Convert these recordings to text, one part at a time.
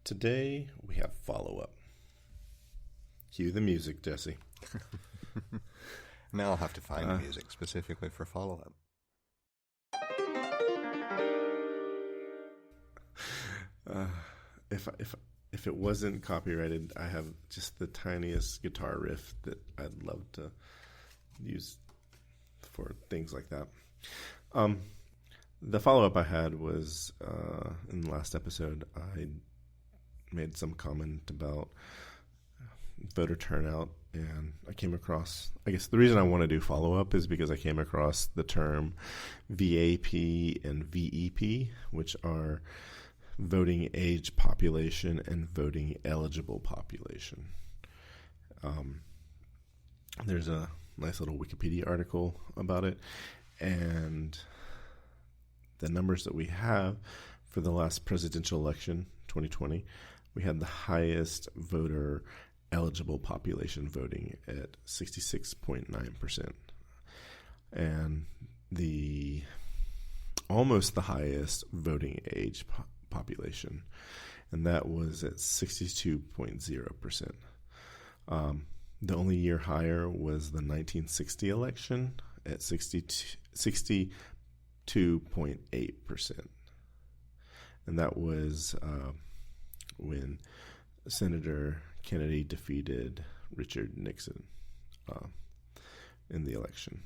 Today we have follow-up. Cue the music, Jesse. Now I'll have to find music specifically for follow-up. If it wasn't copyrighted, I have just the tiniest guitar riff that I'd love to use for things like that. The follow-up I had was in the last episode, I made some comment about voter turnout, and I came across, I guess the reason I want to do follow-up is because I came across the term VAP and VEP, which are voting age population and voting eligible population. There's a nice little Wikipedia article about it, and the numbers that we have for the last presidential election, 2020, we had the highest voter eligible population voting at 66.9%, and almost the highest voting age population, and that was at 62.0%. The only year higher was the 1960 election at 62.8%, and that was when Senator Kennedy defeated Richard Nixon in the election.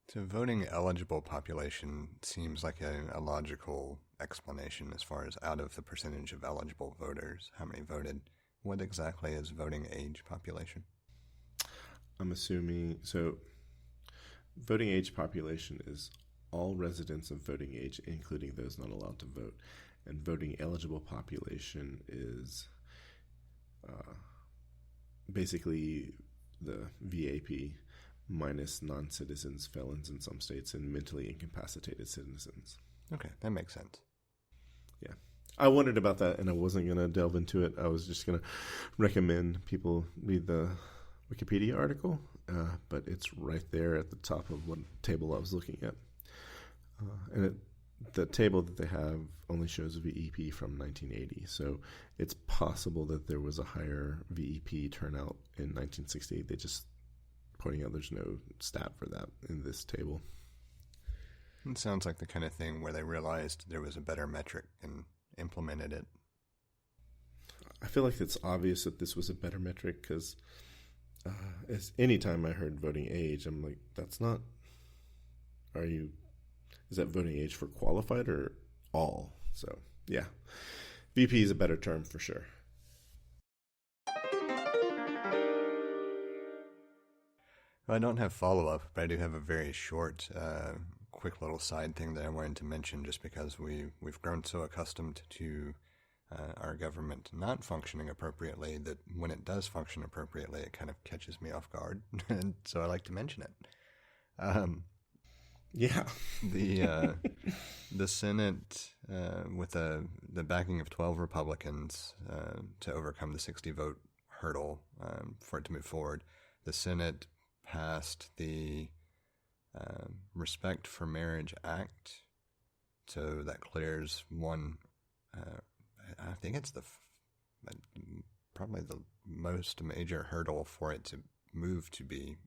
So voting eligible population seems like a logical explanation as far as out of the percentage of eligible voters, how many voted. What exactly is voting age population? I'm assuming, so voting age population is all residents of voting age, including those not allowed to vote. And voting eligible population is basically the VAP minus non-citizens, felons in some states, and mentally incapacitated citizens. Okay, that makes sense. Yeah. I wondered about that, and I wasn't going to delve into it. I was just going to recommend people read the Wikipedia article, but it's right there at the top of what table I was looking at. The table that they have only shows VEP from 1980, so it's possible that there was a higher VEP turnout in 1960. They just pointing out there's no stat for that in this table. It sounds like the kind of thing where they realized there was a better metric and implemented it. I feel like it's obvious that this was a better metric because any time I heard voting age, I'm like, that's not. Is that voting age for qualified or all? So, yeah. VP is a better term for sure. Well, I don't have follow-up, but I do have a very short, quick little side thing that I wanted to mention just because we've grown so accustomed to our government not functioning appropriately that when it does function appropriately, it kind of catches me off guard. And so I like to mention it. Yeah. The Senate, with the backing of 12 Republicans to overcome the 60-vote hurdle for it to move forward, the Senate passed the Respect for Marriage Act. So that clears one, I think it's probably the most major hurdle for it to move to be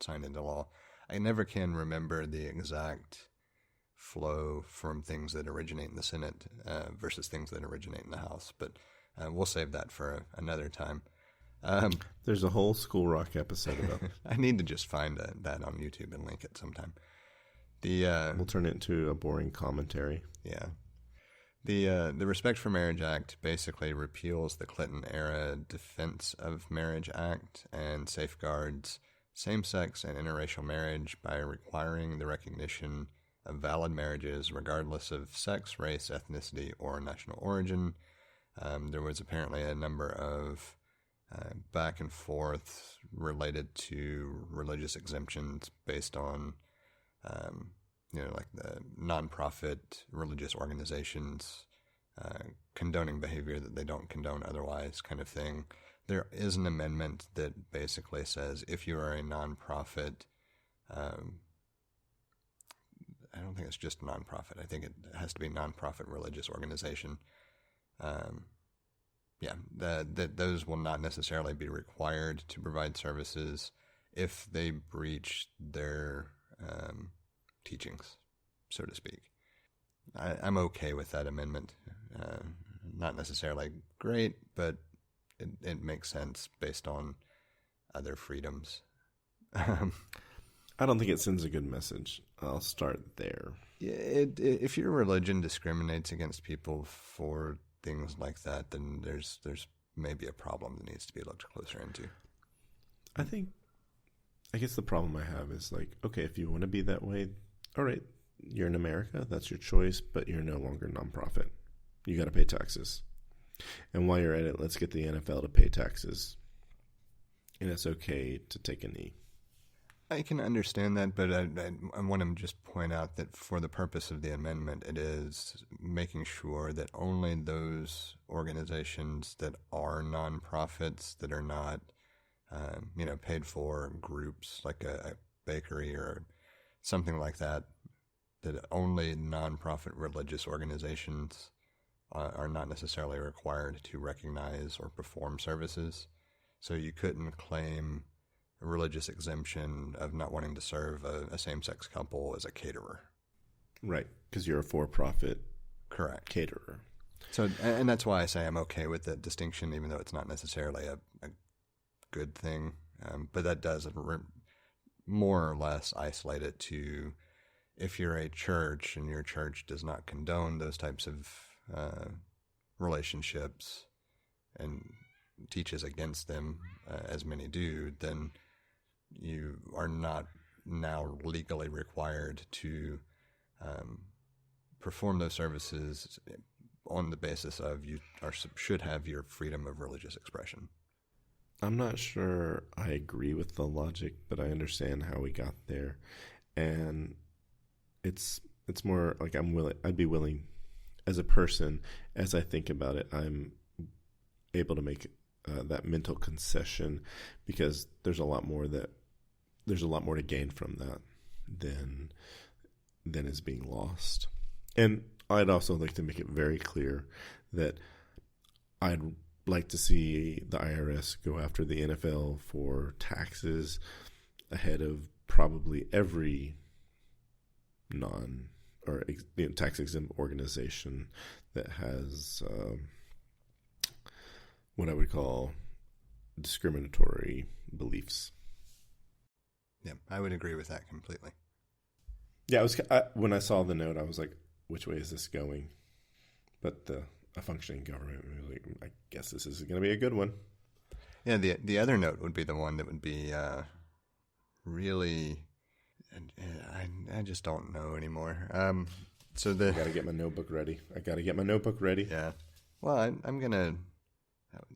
signed into law. I never can remember the exact flow from things that originate in the Senate versus things that originate in the House, but we'll save that for another time. There's a whole School Rock episode about it. I need to just find that on YouTube and link it sometime. We'll turn it into a boring commentary. Yeah. The Respect for Marriage Act basically repeals the Clinton-era Defense of Marriage Act and safeguards same-sex and interracial marriage by requiring the recognition of valid marriages regardless of sex, race, ethnicity, or national origin. There was apparently a number of back and forth related to religious exemptions based on, like the nonprofit religious organizations condoning behavior that they don't condone otherwise kind of thing. There is an amendment that basically says if you are a nonprofit I don't think it's just nonprofit. I think it has to be nonprofit religious organization. Those will not necessarily be required to provide services if they breach their teachings, so to speak. I'm okay with that amendment. Not necessarily great, but it makes sense based on other freedoms. I don't think it sends a good message. I'll start there. If your religion discriminates against people for things like that, then there's maybe a problem that needs to be looked closer into. I guess the problem I have is like, okay, if you want to be that way, all right, you're in America, that's your choice, but you're no longer nonprofit. You got to pay taxes. And while you're at it, let's get the NFL to pay taxes. And it's okay to take a knee. I can understand that, but I want to just point out that for the purpose of the amendment, it is making sure that only those organizations that are nonprofits, that are not, paid for groups like a bakery or something like that, that only nonprofit religious organizations are not necessarily required to recognize or perform services. So you couldn't claim a religious exemption of not wanting to serve a same-sex couple as a caterer. Right, because you're a for-profit correct caterer. So, and that's why I say I'm okay with that distinction, even though it's not necessarily a good thing. But that does more or less isolate it to if you're a church and your church does not condone those types of relationships and teaches against them, as many do, then you are not now legally required to perform those services on the basis of you should have your freedom of religious expression. I'm not sure I agree with the logic, but I understand how we got there. And it's more like I'd be willing as a person, as I think about it, I'm able to make that mental concession because there's a lot more to gain from that than is being lost. And I'd also like to make it very clear that I'd like to see the IRS go after the NFL for taxes ahead of probably every tax exempt organization that has what I would call discriminatory beliefs. Yeah, I would agree with that completely. Yeah, when I saw the note, I was like, which way is this going? But a functioning government, I guess this is going to be a good one. Yeah, the other note would be the one that would be really, I just don't know anymore. So I got to get my notebook ready. Yeah. Well, I'm going to,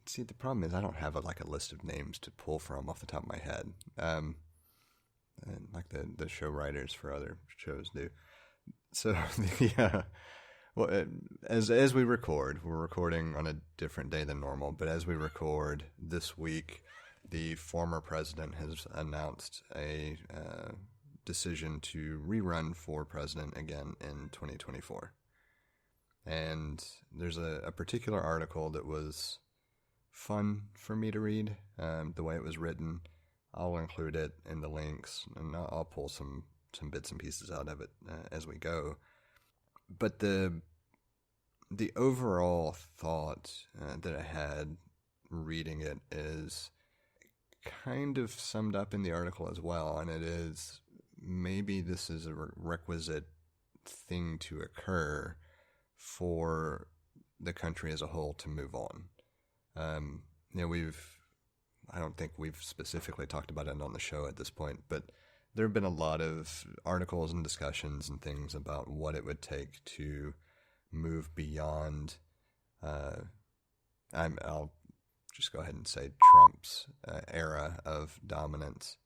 see, the problem is I don't have a list of names to pull from off the top of my head. Like the show writers for other shows do. So well, as we record, we're recording on a different day than normal, but as we record this week, the former president has announced a decision to rerun for president again in 2024. And there's a particular article that was fun for me to read, the way it was written. I'll include it in the links, and I'll pull some bits and pieces out of it as we go. But the overall thought that I had reading it is kind of summed up in the article as well, and it is maybe this is a requisite thing to occur for the country as a whole to move on. I don't think we've specifically talked about it on the show at this point, but there have been a lot of articles and discussions and things about what it would take to move beyond, I'll just go ahead and say Trump's era of dominance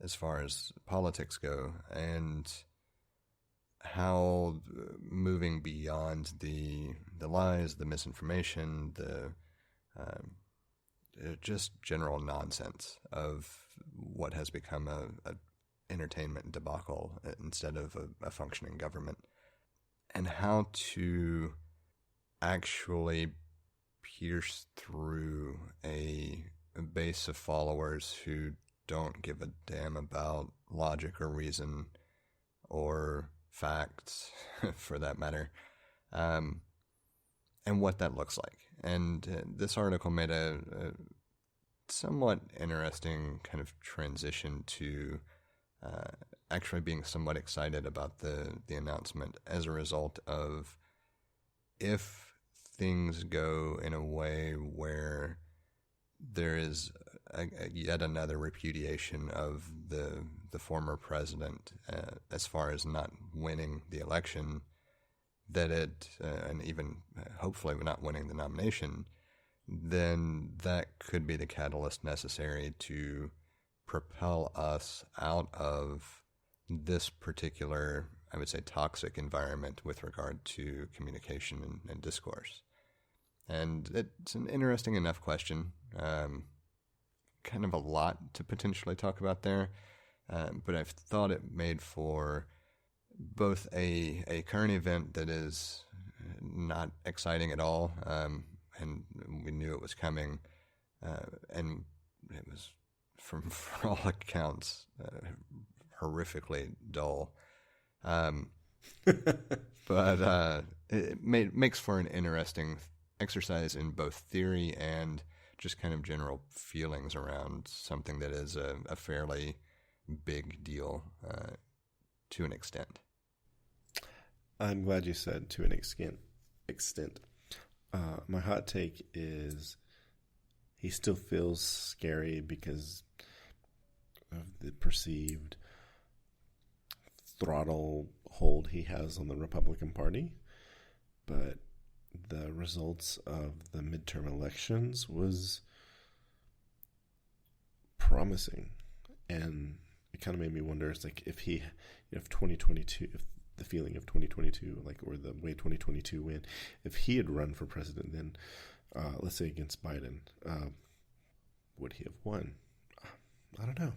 as far as politics go, and how moving beyond the lies, the misinformation, the just general nonsense of what has become a entertainment debacle instead of a functioning government, and how to actually pierce through a base of followers who don't give a damn about logic or reason or facts, for that matter, and what that looks like. And this article made a somewhat interesting kind of transition to actually being somewhat excited about the announcement as a result of, if things go in a way where there is yet another repudiation of the former president as far as not winning the election, that and even hopefully not winning the nomination, then that could be the catalyst necessary to propel us out of this particular, I would say, toxic environment with regard to communication and discourse. And it's an interesting enough question, kind of a lot to potentially talk about there, but I've thought it made for both a current event that is not exciting at all, and we knew it was coming, and it was, for all accounts, horrifically dull. But it makes for an interesting exercise in both theory and just kind of general feelings around something that is a fairly big deal to an extent. I'm glad you said to an extent. My hot take is he still feels scary because of the perceived throttle hold he has on the Republican Party, but the results of the midterm elections was promising, and it kind of made me wonder, it's like, if 2022, if the feeling of 2022, like, or the way 2022 went, if he had run for president then, let's say against Biden, would he have won? I don't know,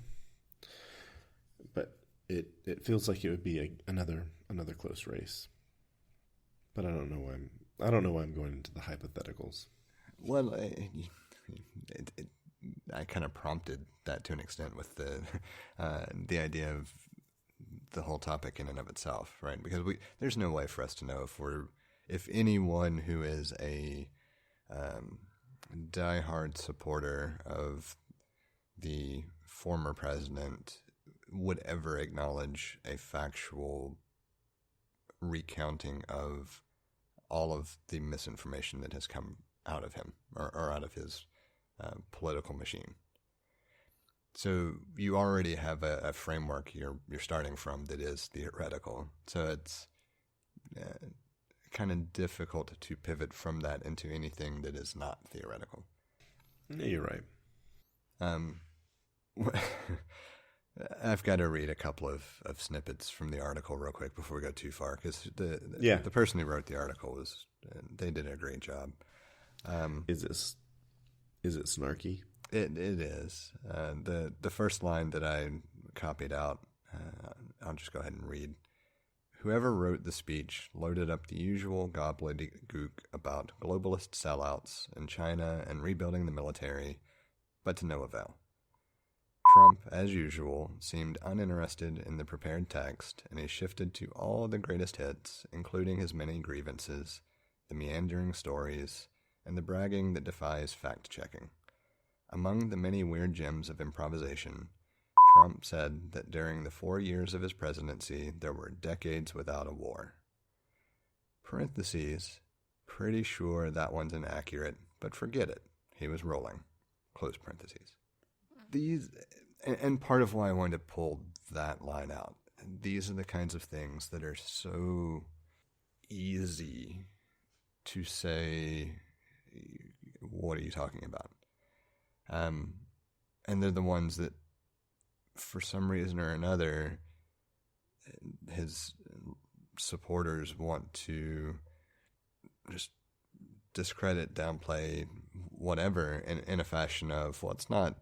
but it feels like it would be another close race. But I don't know why I'm going into the hypotheticals. Well, I kind of prompted that to an extent with the idea of the whole topic in and of itself, right? Because there's no way for us to know if anyone who is a diehard supporter of the former president would ever acknowledge a factual recounting of all of the misinformation that has come out of him or out of his political machine. So you already have a framework you're starting from that is theoretical. So it's kind of difficult to pivot from that into anything that is not theoretical. Yeah, you're right. I've got to read a couple of snippets from the article real quick before we go too far, because the person who wrote the article they did a great job. Is it snarky? It is. The first line that I copied out, I'll just go ahead and read. Whoever wrote the speech loaded up the usual gobbledygook about globalist sellouts in China and rebuilding the military, but to no avail. Trump, as usual, seemed uninterested in the prepared text, and he shifted to all the greatest hits, including his many grievances, the meandering stories, and the bragging that defies fact-checking. Among the many weird gems of improvisation, Trump said that during the 4 years of his presidency, there were decades without a war. Parentheses, pretty sure that one's inaccurate, but forget it. He was rolling. Close parentheses. And part of why I wanted to pull that line out, these are the kinds of things that are so easy to say, what are you talking about? And they're the ones that, for some reason or another, his supporters want to just discredit, downplay, whatever, in a fashion of, well, it's not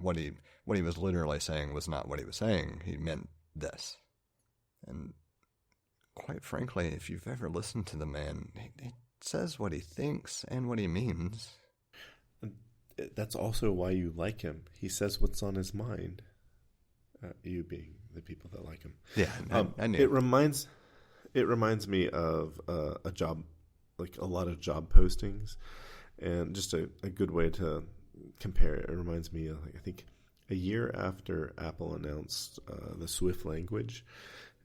what he was literally saying was not what he was saying. He meant this. And quite frankly, if you've ever listened to the man, he says what he thinks and what he means. That's also why you like him. He says what's on his mind. You being the people that like him. Yeah, I knew. It reminds me of a job, like a lot of job postings, and just a good way to compare it. It reminds me of, I think, a year after Apple announced the Swift language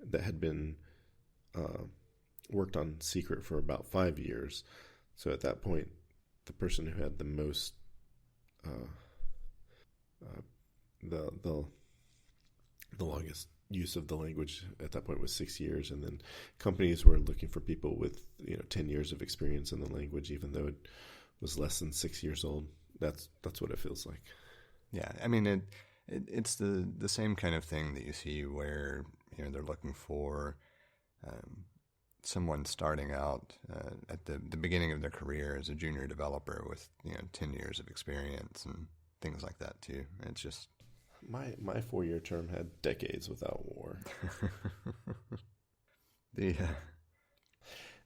that had been worked on secret for about 5 years. So at that point, the person who had the most the longest use of the language at that point was 6 years, and then companies were looking for people with 10 years of experience in the language, even though it was less than 6 years old. That's what it feels like. Yeah, I mean it's the same kind of thing that you see where they're looking for someone starting out at the beginning of their career as a junior developer with 10 years of experience and things like that too. It's just my 4-year term had decades without war.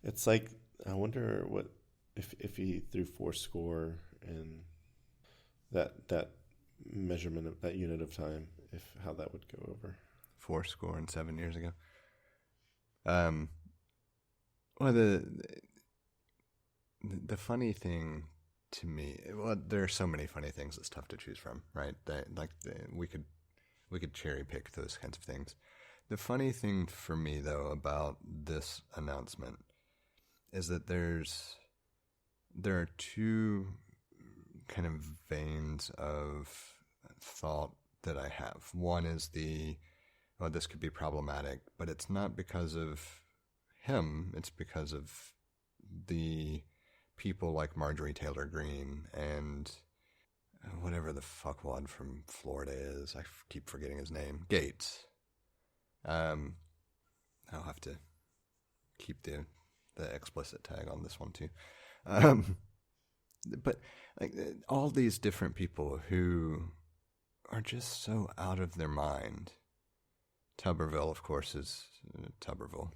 It's like, I wonder what if he threw 4 and that measurement of that unit of time, how that would go over. 7 years ago. Well, the funny thing to me, there are so many funny things. It's tough to choose from, right? We could cherry pick those kinds of things. The funny thing for me, though, about this announcement is that there are two kind of veins of thought that I have. One is this could be problematic, but it's not because of him. It's because of the people like Marjorie Taylor Greene and whatever the fuckwad from Florida is. I keep forgetting his name. Gates. I'll have to keep the explicit tag on this one too. But like all these different people who are just so out of their mind. Tuberville, of course, is Tuberville.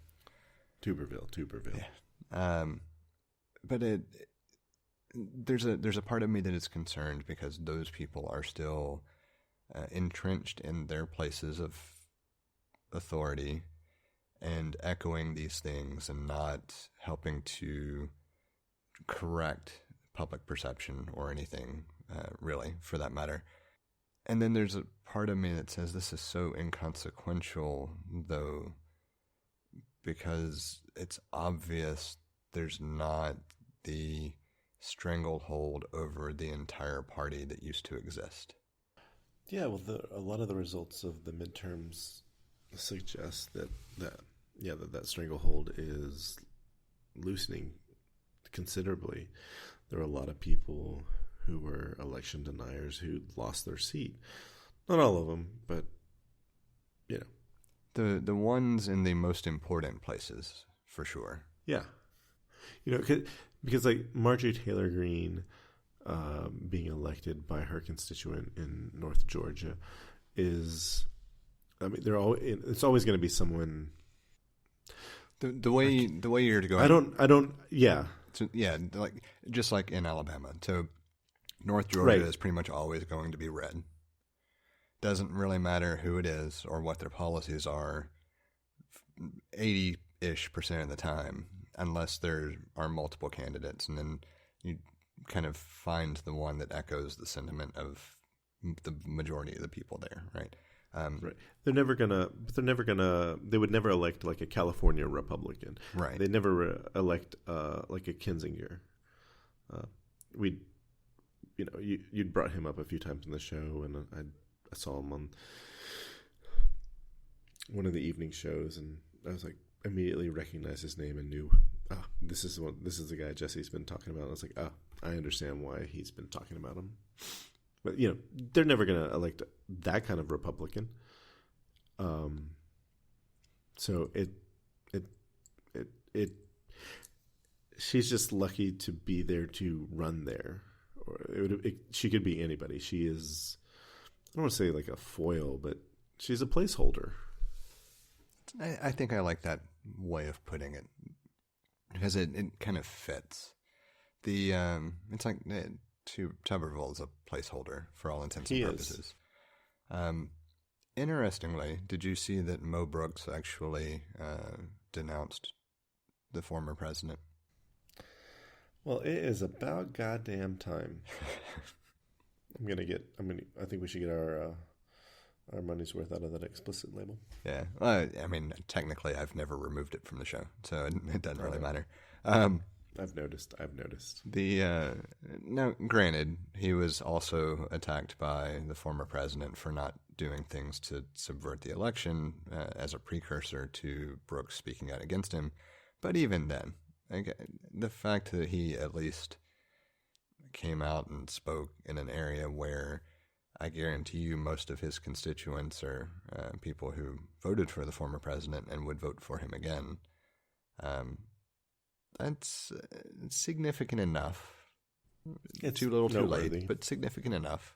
Tuberville. Yeah. But there's a part of me that is concerned because those people are still entrenched in their places of authority and echoing these things and not helping to correct public perception or anything, really, for that matter. And then there's a part of me that says this is so inconsequential, though, because it's obvious there's not the stranglehold over the entire party that used to exist. Yeah, well, a lot of the results of the midterms suggest that stranglehold is loosening considerably. There are a lot of people who were election deniers who lost their seat. Not all of them, but the ones in the most important places, for sure. Yeah, because like Marjorie Taylor Greene being elected by her constituent in North Georgia is, I mean, it's always going to be someone. The way you're going. I don't. Yeah. So, yeah, just like in Alabama. So North Georgia is pretty much always going to be red. Doesn't really matter who it is or what their policies are 80-ish% of the time, unless there are multiple candidates, and then you kind of find the one that echoes the sentiment of the majority of the people there, right? Right. They would never elect like a California Republican. Right. They never elect like a Kinzinger. You'd brought him up a few times in the show, and I saw him on one of the evening shows, and I was like, immediately recognized his name and knew, this is the guy Jesse's been talking about. I was like, I understand why he's been talking about him. But they're never going to elect that kind of Republican. So she's just lucky to be there to run there. Or she could be anybody. She is don't want to say like a foil, but she's a placeholder. I think I like that way of putting it because it kind of fits. It's like Tuberville's a placeholder for all intents and purposes. Interestingly, did you see that Mo Brooks actually denounced the former president? Well, it is about goddamn time. I think we should get our money's worth out of that explicit label. Yeah. Well, I mean, technically, I've never removed it from the show, so it doesn't really matter. I've noticed. Now, granted, he was also attacked by the former president for not doing things to subvert the election as a precursor to Brooks speaking out against him. But even then, the fact that he at least came out and spoke in an area where I guarantee you most of his constituents are people who voted for the former president and would vote for him again. That's significant enough. It's too little, too late, but significant enough.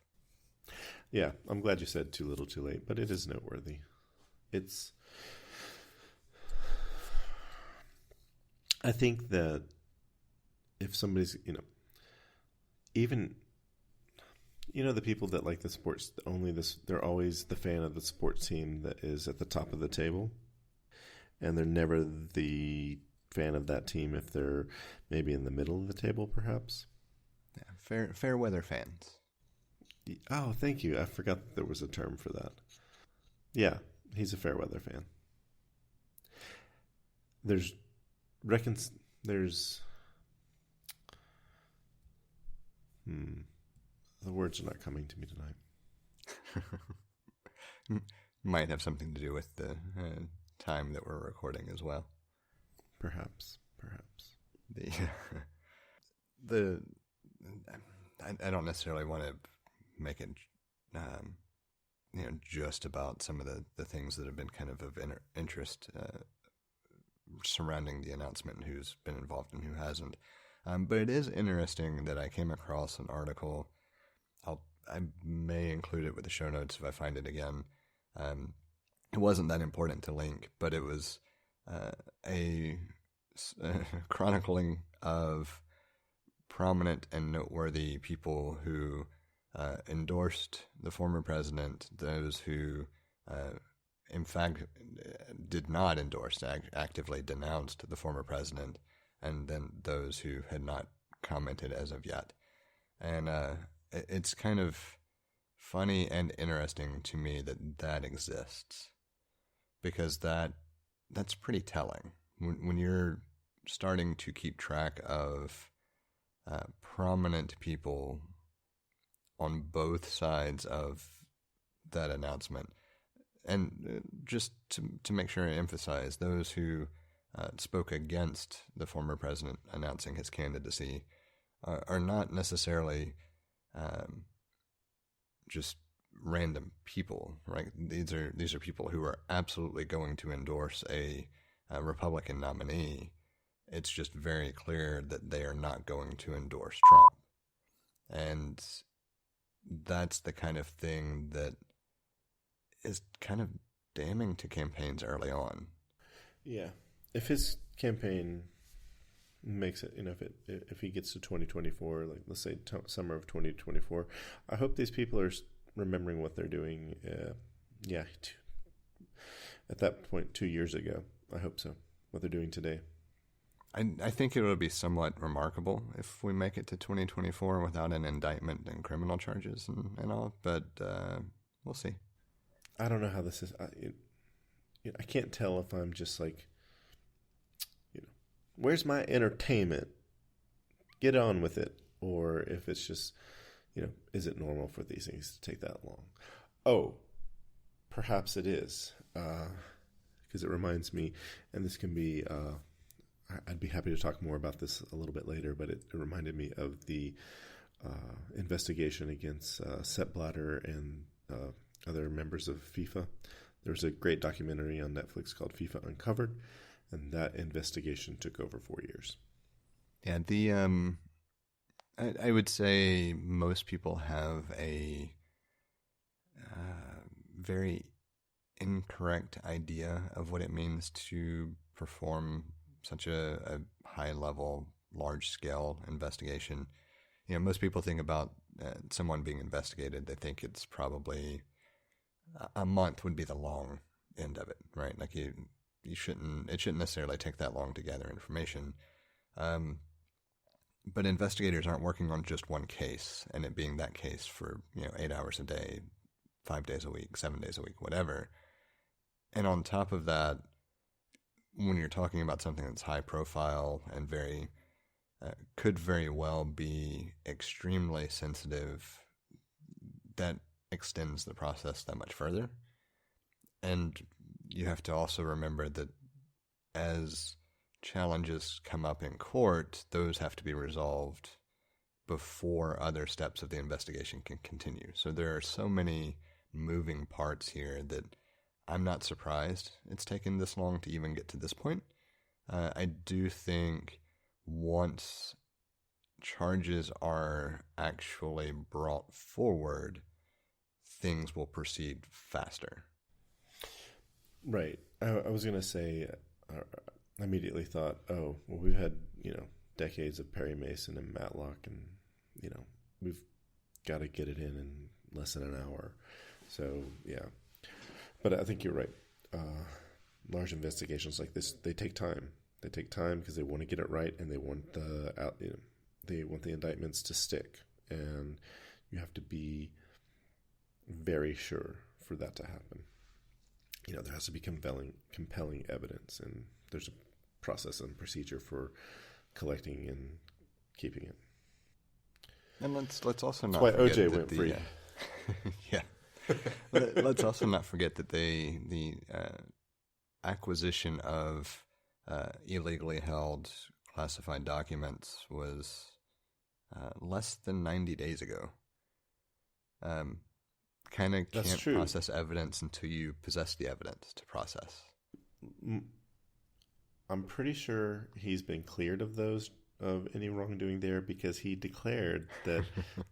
Yeah, I'm glad you said too little, too late, but it is noteworthy. I think that if somebody's, even, the people that like the sports, they're always the fan of the sports team that is at the top of the table, and they're never the fan of that team if they're maybe in the middle of the table, perhaps. Yeah, fair weather fans. Oh, thank you. I forgot that there was a term for that. Yeah, he's a fair weather fan. The words are not coming to me tonight. Might have something to do with the time that we're recording as well. Perhaps. I don't necessarily want to make it, just about some of the things that have been kind of interest surrounding the announcement and who's been involved and who hasn't. But it is interesting that I came across an article. I may include it with the show notes if I find it again. It wasn't that important to link, but it was a chronicling of prominent and noteworthy people who endorsed the former president, those who in fact did not endorse, actively denounced the former president, and then those who had not commented as of yet. And it's kind of funny and interesting to me that exists, because that's pretty telling. When you're starting to keep track of prominent people on both sides of that announcement, and just to make sure I emphasize, those who spoke against the former president announcing his candidacy are not necessarily just random people, right? These are people who are absolutely going to endorse a Republican nominee. It's just very clear that they are not going to endorse Trump. And that's the kind of thing that is kind of damning to campaigns early on. Yeah. If his campaign makes it, if he gets to 2024, like let's say summer of 2024, I hope these people are remembering what they're doing. At that point 2 years ago, I hope so. What they're doing today. I think it will be somewhat remarkable if we make it to 2024 without an indictment and criminal charges and all, but we'll see. I don't know how this is. I can't tell if I'm just like, where's my entertainment? Get on with it. Or if it's just, is it normal for these things to take that long? Oh, perhaps it is. Because it reminds me, and this can be, I'd be happy to talk more about this a little bit later, but it reminded me of the investigation against Sepp Blatter and other members of FIFA. There's a great documentary on Netflix called FIFA Uncovered, and that investigation took over 4 years. Yeah, I would say most people have a very incorrect idea of what it means to perform such a high-level, large-scale investigation. Most people think about someone being investigated, they think it's probably a month would be the long end of it, right? Like it shouldn't necessarily take that long to gather information. But investigators aren't working on just one case, and it being that case for 8 hours a day, 5 days a week, 7 days a week, whatever. And on top of that, when you're talking about something that's high profile and could very well be extremely sensitive, that extends the process that much further. And you have to also remember that as challenges come up in court, those have to be resolved before other steps of the investigation can continue. So there are so many moving parts here that I'm not surprised it's taken this long to even get to this point. I do think once charges are actually brought forward, things will proceed faster. Right. I was going to say, I immediately thought, oh, well, we've had, decades of Perry Mason and Matlock, and, we've got to get it in less than an hour. So, yeah. But I think you're right. Large investigations like this, they take time. They take time because they want to get it right, and they want they want the indictments to stick. And you have to be very sure for that to happen. There has to be compelling evidence, and there's a process and procedure for collecting and keeping it. And let's also not forget OJ that went free. Yeah. Let's also not forget that the acquisition of illegally held classified documents was less than 90 days ago. Kind of can't process evidence until you possess the evidence to process. I'm pretty sure he's been cleared of any wrongdoing there because he declared that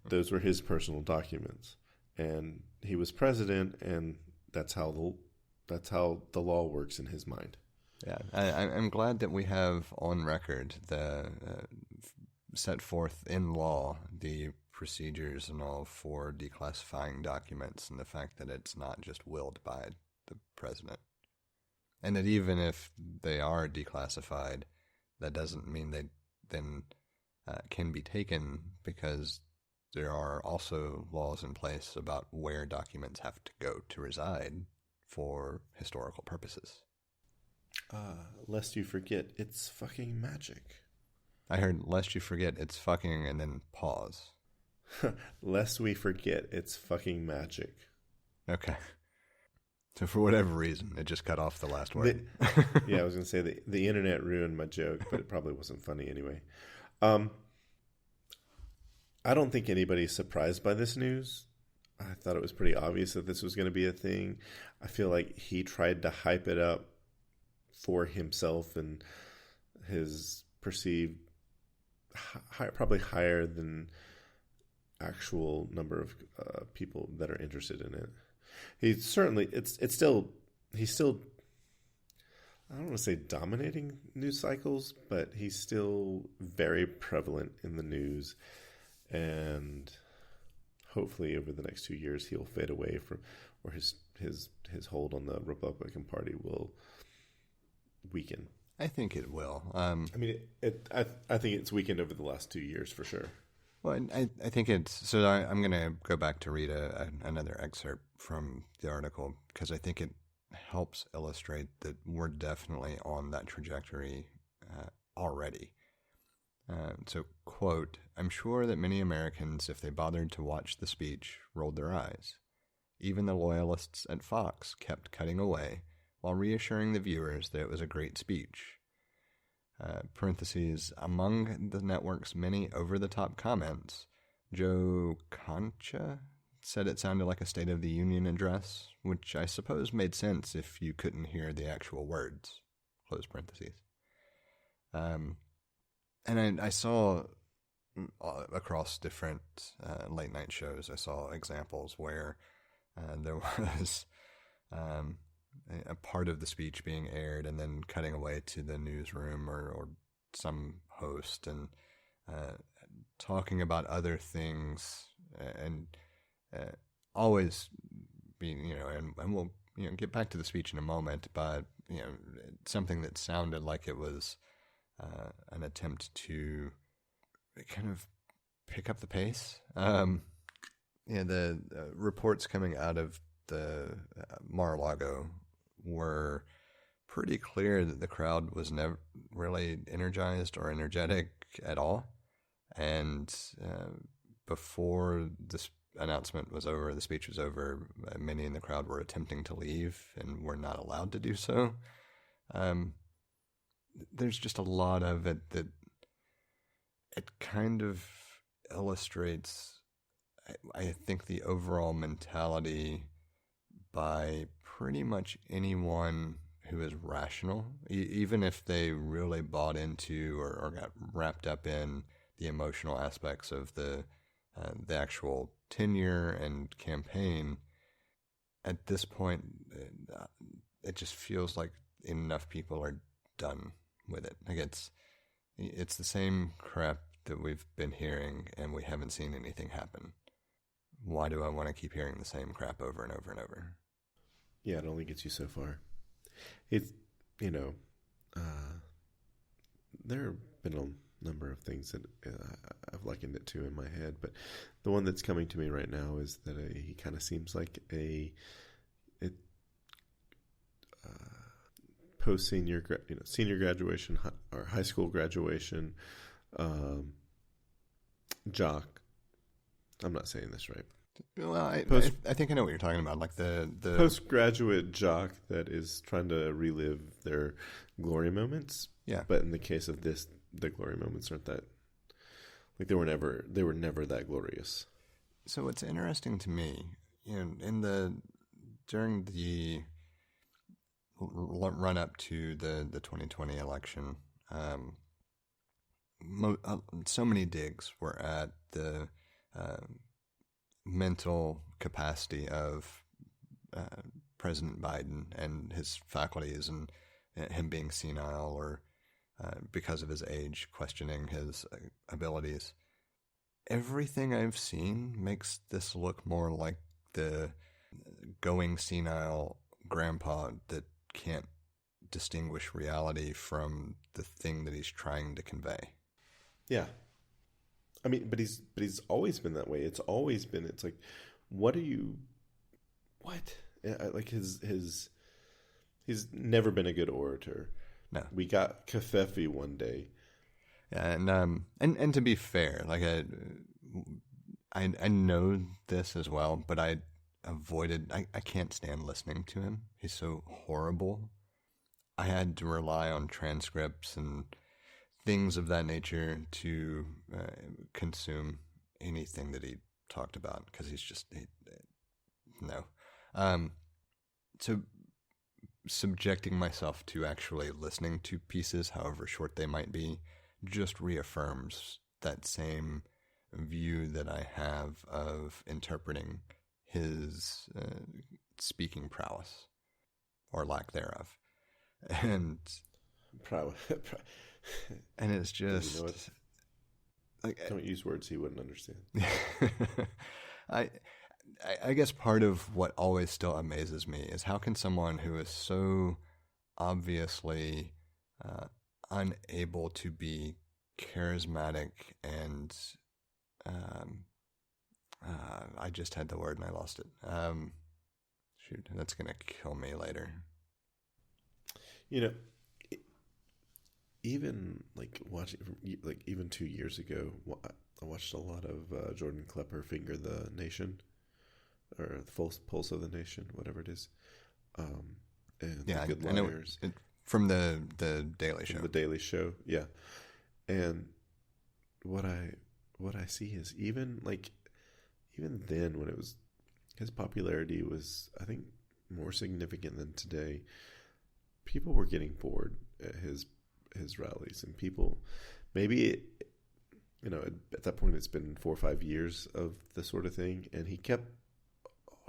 those were his personal documents, and he was president, and that's how the law works in his mind. Yeah, I'm glad that we have on record the set forth in law the procedures and all for declassifying documents, and the fact that it's not just willed by the president. And that even if they are declassified, that doesn't mean they then can be taken, because there are also laws in place about where documents have to go to reside for historical purposes. Lest you forget, it's fucking magic. I heard, lest you forget, it's fucking, and then pause. Lest we forget, it's fucking magic. Okay. So for whatever reason, it just cut off the last word. Yeah, I was going to say the internet ruined my joke, but it probably wasn't funny anyway. I don't think anybody's surprised by this news. I thought it was pretty obvious that this was going to be a thing. I feel like he tried to hype it up for himself and his perceived probably higher than actual number of people that are interested in it. He's certainly he's still I don't want to say dominating news cycles, but he's still very prevalent in the news, and hopefully over the next 2 years he'll fade away from, or his hold on the Republican Party will weaken. I think it will. I think it's weakened over the last 2 years for sure. Well, I think it's... So I'm going to go back to read another excerpt from the article, because I think it helps illustrate that we're definitely on that trajectory already. So, quote, "I'm sure that many Americans, if they bothered to watch the speech, rolled their eyes. Even the loyalists at Fox kept cutting away while reassuring the viewers that it was a great speech. Parentheses, among the network's many over-the-top comments, Joe Concha said it sounded like a State of the Union address, which I suppose made sense if you couldn't hear the actual words, close parentheses. And I saw across different late-night shows, I saw examples where There was a part of the speech being aired and then cutting away to the newsroom or some host and talking about other things and always being, and we'll get back to the speech in a moment, but something that sounded like it was an attempt to kind of pick up the pace. The reports coming out of the Mar-a-Lago were pretty clear that the crowd was never really energized or energetic at all. And before this announcement was over, the speech was over, many in the crowd were attempting to leave and were not allowed to do so. There's just a lot of it that it kind of illustrates, I think, the overall mentality by pretty much anyone who is rational, even if they really bought into or got wrapped up in the emotional aspects of the actual tenure and campaign. At this point, it just feels like enough people are done with it. Like it's the same crap that we've been hearing, and we haven't seen anything happen. Why do I want to keep hearing the same crap over and over and over? Yeah, it only gets you so far. It's, there have been a number of things that I've likened it to in my head, but the one that's coming to me right now is that he kind of seems like post-senior, senior graduation or high school graduation jock. I'm not saying this right. Well, I think I know what you're talking about, like the postgraduate jock that is trying to relive their glory moments. Yeah, but in the case of this, the glory moments aren't that, like, they were never that glorious. So what's interesting to me, during the run up to the 2020 election, so many digs were at the mental capacity of President Biden and his faculties, and him being senile or because of his age, questioning his abilities. Everything I've seen makes this look more like the going senile grandpa that can't distinguish reality from the thing that he's trying to convey. Yeah. I mean, but he's always been that way. It's like, like he's never been a good orator. No. We got Covfefe one day. And to be fair, like I know this as well, but I can't stand listening to him. He's so horrible. I had to rely on transcripts and things of that nature to consume anything that he talked about, because he's just no. So subjecting myself to actually listening to pieces, however short they might be, just reaffirms that same view that I have of interpreting his speaking prowess or lack thereof, and and it's just, you know what? Like, don't use words he wouldn't understand. I guess part of what always still amazes me is how can someone who is so obviously unable to be charismatic and I just had the word and I lost it. Shoot, that's gonna kill me later. Even like watching, like even 2 years ago, I watched a lot of Jordan Klepper Finger the Nation, or the Pulse of the Nation, whatever it is. And yeah, Good I know Liars. From the Daily Show. The Daily Show, yeah. And what I see is even then, when it was, his popularity was, I think, more significant than today. People were getting bored at his rallies, and people, maybe at that point it's been 4 or 5 years of this sort of thing, and he kept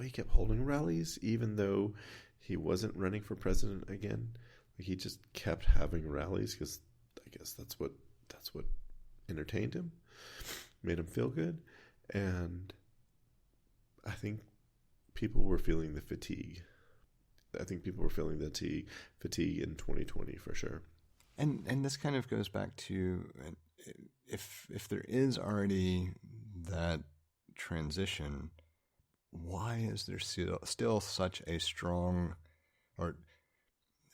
he kept holding rallies, even though he wasn't running for president again. Like, he just kept having rallies because I guess that's what entertained him, made him feel good, and I think people were feeling the fatigue. I think people were feeling the fatigue in 2020 for sure. And this kind of goes back to if there is already that transition, why is there still such a strong, or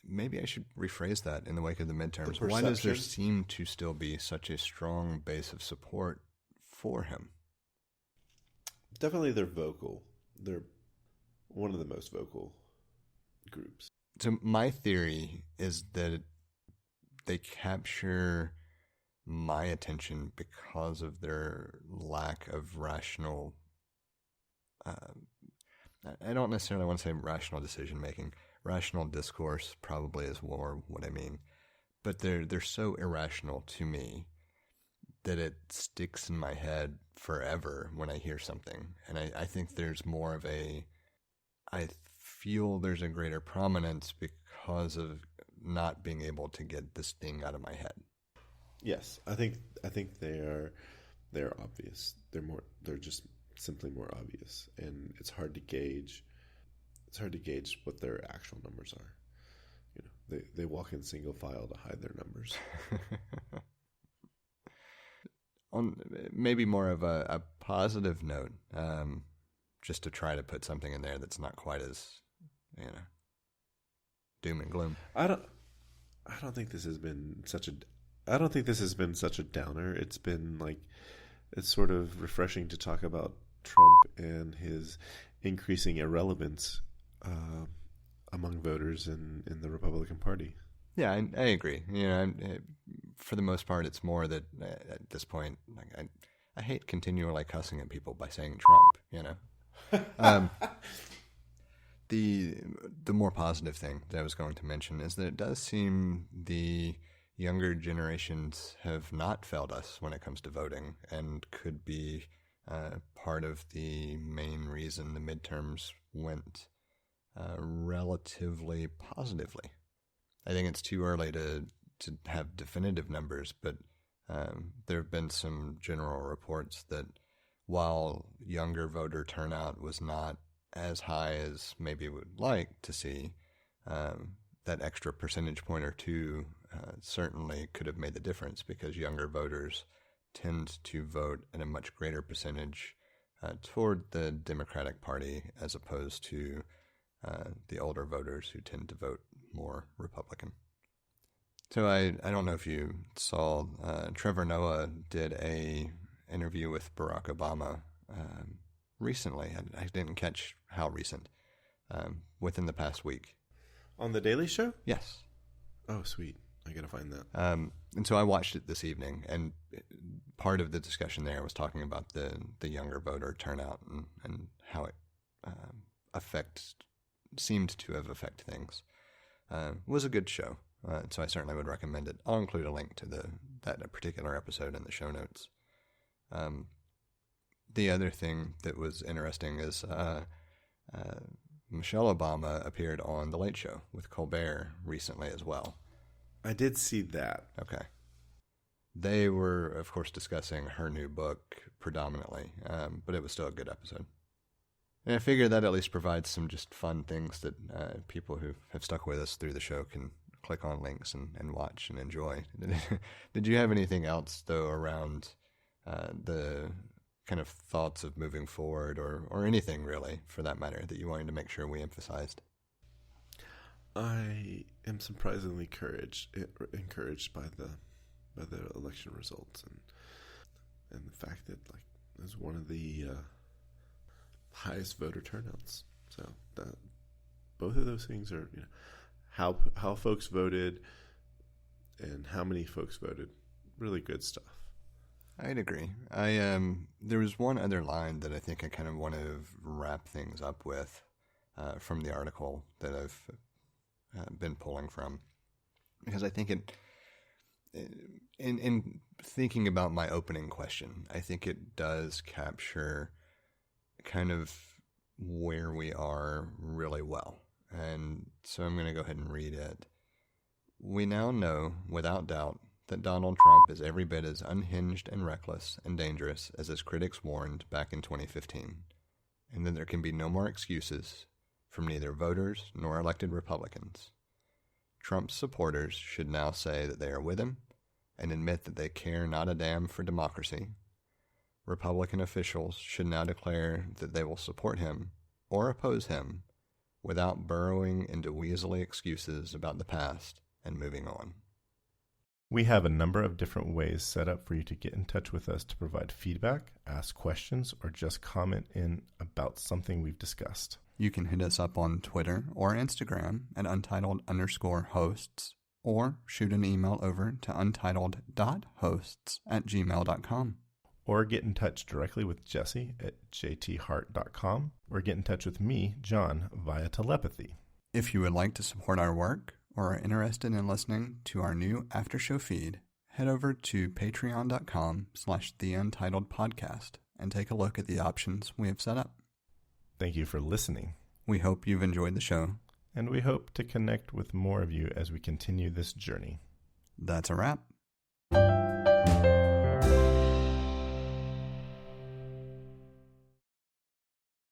maybe I should rephrase that in the wake of the midterms, why does there seem to still be such a strong base of support for him? Definitely they're vocal. They're one of the most vocal groups. So my theory is that they capture my attention because of their lack of rational, I don't necessarily want to say rational decision making. Rational discourse probably is more what I mean. But they're so irrational to me that it sticks in my head forever when I hear something. And I think there's more of I feel there's a greater prominence because of not being able to get this thing out of my head. Yes, I think they're obvious. They're just simply more obvious, and it's hard to gauge. It's hard to gauge what their actual numbers are. You know, they walk in single file to hide their numbers. On maybe more of a positive note, just to try to put something in there that's not quite as, doom and gloom. I don't think this has been such a downer. It's been it's sort of refreshing to talk about Trump and his increasing irrelevance among voters in the Republican Party. Yeah, I agree. For the most part, it's more that at this point, I hate continually cussing at people by saying Trump. The more positive thing that I was going to mention is that it does seem the younger generations have not failed us when it comes to voting, and could be part of the main reason the midterms went relatively positively. I think it's too early to have definitive numbers, but there have been some general reports that while younger voter turnout was not as high as maybe we would like to see, that extra percentage point or two certainly could have made the difference, because younger voters tend to vote at a much greater percentage toward the Democratic Party as opposed to the older voters who tend to vote more Republican. So I don't know if you saw, Trevor Noah did a interview with Barack Obama recently. I didn't catch how recent, within the past week. On The Daily Show? Yes. Oh, sweet. I gotta find that. And so I watched it this evening, and part of the discussion there was talking about the younger voter turnout and how it seemed to have affected things. It was a good show, so I certainly would recommend it. I'll include a link to that particular episode in the show notes. The other thing that was interesting is Michelle Obama appeared on The Late Show with Colbert recently as well. I did see that. Okay. They were, of course, discussing her new book predominantly, but it was still a good episode. And I figure that at least provides some just fun things that people who have stuck with us through the show can click on links and watch and enjoy. Did you have anything else, though, around the kind of thoughts of moving forward, or anything really, for that matter, that you wanted to make sure we emphasized? I am surprisingly encouraged by the election results and the fact that it was one of the highest voter turnouts. So both of those things are how folks voted and how many folks voted. Really good stuff. I'd agree. There was one other line that I think I kind of want to wrap things up with from the article that I've been pulling from, because I think in thinking about my opening question, I think it does capture kind of where we are really well. And so I'm going to go ahead and read it. We now know, without doubt, that Donald Trump is every bit as unhinged and reckless and dangerous as his critics warned back in 2015, and that there can be no more excuses from neither voters nor elected Republicans. Trump's supporters should now say that they are with him and admit that they care not a damn for democracy. Republican officials should now declare that they will support him or oppose him without burrowing into weaselly excuses about the past and moving on. We have a number of different ways set up for you to get in touch with us to provide feedback, ask questions, or just comment in about something we've discussed. You can hit us up on Twitter or Instagram at untitled_hosts, or shoot an email over to untitled.hosts@gmail.com. Or get in touch directly with Jesse at jthart.com, or get in touch with me, John, via telepathy. If you would like to support our work or are interested in listening to our new after-show feed, head over to patreon.com/theUntitledPodcast and take a look at the options we have set up. Thank you for listening. We hope you've enjoyed the show. And we hope to connect with more of you as we continue this journey. That's a wrap.